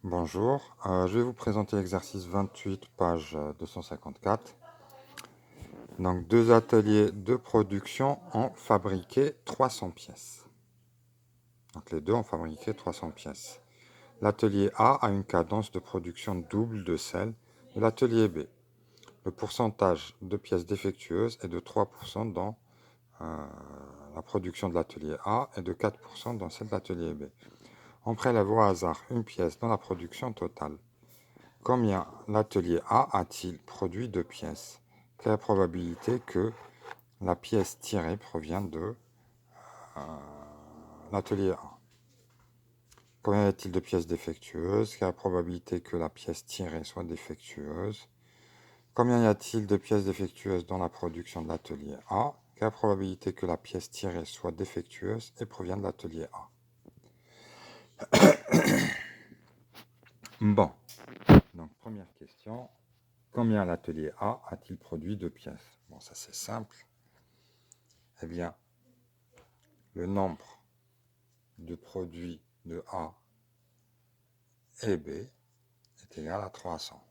Bonjour, je vais vous présenter l'exercice 28, page 254. Donc, deux ateliers de production ont fabriqué 300 pièces. Donc, les deux ont fabriqué 300 pièces. L'atelier A a une cadence de production double de celle de l'atelier B. Le pourcentage de pièces défectueuses est de 3% dans la production de l'atelier A et de 4% dans celle de l'atelier B. On prélève au hasard une pièce dans la production totale. Combien l'atelier A a-t-il produit de pièces? Quelle est la probabilité que la pièce tirée provienne de l'atelier A? Combien y a-t-il de pièces défectueuses? Quelle est la probabilité que la pièce tirée soit défectueuse? Combien y a-t-il de pièces défectueuses dans la production de l'atelier A? Quelle est la probabilité que la pièce tirée soit défectueuse et provienne de l'atelier A? Bon, donc première question. Combien l'atelier A a-t-il produit de pièces? Bon, ça c'est simple. Eh bien, le nombre de produits de A et B est égal à 300.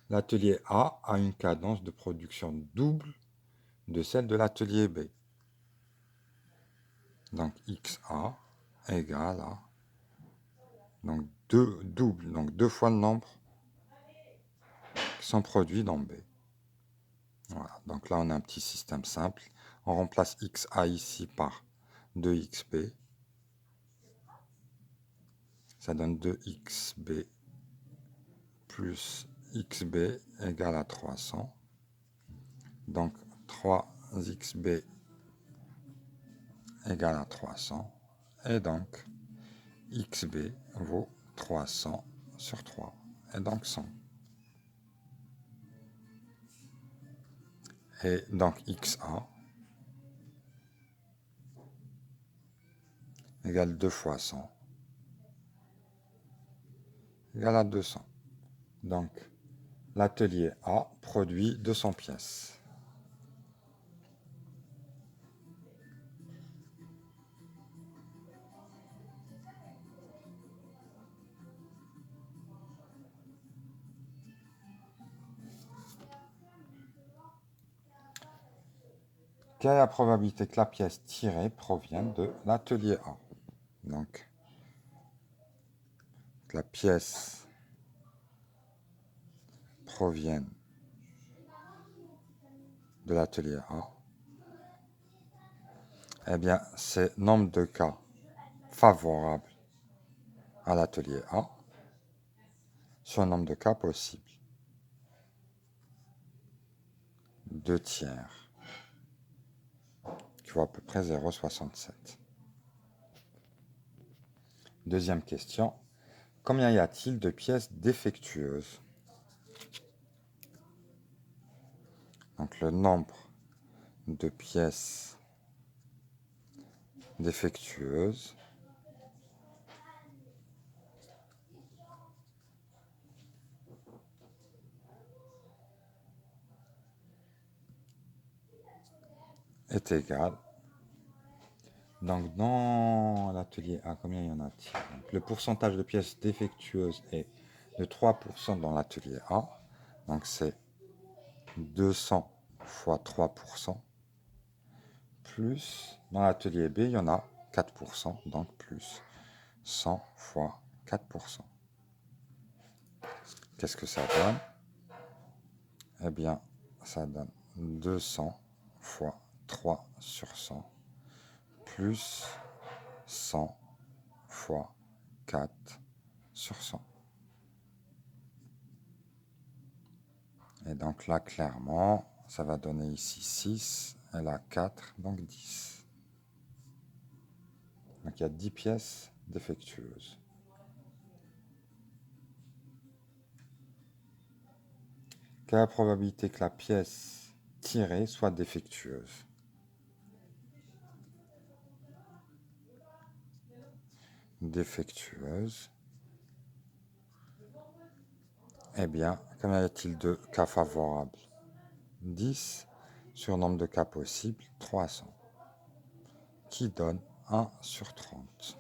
L'atelier A a une cadence de production double de celle de l'atelier B. Donc XA égale à donc deux fois le nombre qui sont produits dans B. Voilà, donc là on a un petit système simple. On remplace XA ici par 2XB. Ça donne 2XB plus XB égale à 300. Donc 3XB égale à 300. Et donc XB vaut 300 sur 3. Et donc 100. Et donc XA égale 2 fois 100 égale à 200. Donc l'atelier A produit 200 pièces. Quelle est la probabilité que la pièce tirée provienne de l'atelier A? Donc que la pièce provienne de l'atelier A, eh bien c'est nombre de cas favorables à l'atelier A sur un nombre de cas possibles. 2 tiers, qui vaut à peu près 0,67. Deuxième question. Combien y a-t-il de pièces défectueuses? Donc le nombre de pièces défectueuses est égal. Donc dans l'atelier A, combien y en a-t-il? Le pourcentage de pièces défectueuses est de 3% dans l'atelier A. Donc c'est 200 fois 3%. Plus dans l'atelier B, il y en a 4%. Donc plus 100 fois 4%. Qu'est-ce que ça donne? Eh bien, ça donne 200 fois 3 sur 100 plus 100 fois 4 sur 100. Et donc là, clairement, ça va donner ici 6, et là 4, donc 10. Donc il y a 10 pièces défectueuses. Quelle est la probabilité que la pièce tirée soit défectueuse? Défectueuse. Eh bien, combien y a-t-il de cas favorables? 10 sur nombre de cas possibles, 300, qui donne 1 sur 30.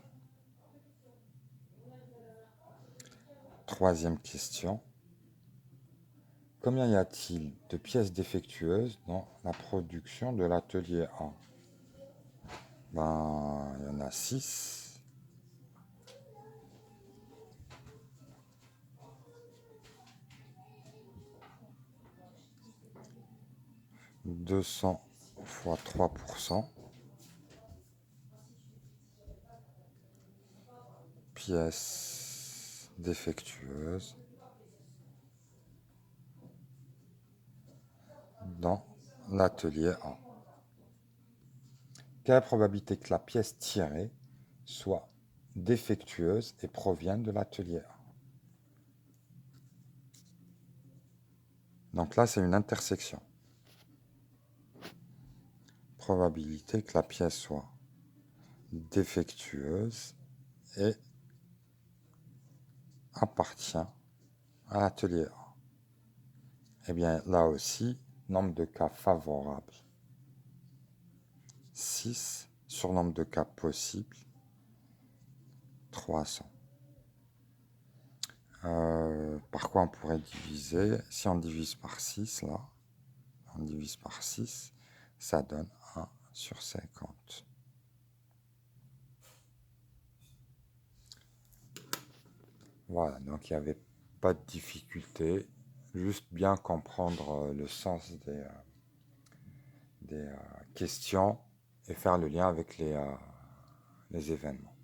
Troisième question. Combien y a-t-il de pièces défectueuses dans la production de l'atelier A? Ben, il y en a 6. 200 fois 3%. Pièces défectueuses dans l'atelier A. Quelle est la probabilité que la pièce tirée soit défectueuse et provienne de l'atelier A? Donc là, c'est une intersection. Probabilité que la pièce soit défectueuse et appartient à l'atelier A. Eh bien, là aussi, nombre de cas favorables, 6 sur nombre de cas possibles, 300. Par quoi on pourrait diviser? Si on divise par 6, là, on divise par 6, ça donne 1 sur 50. Voilà, donc il n'y avait pas de difficulté, juste bien comprendre le sens des questions et faire le lien avec les événements.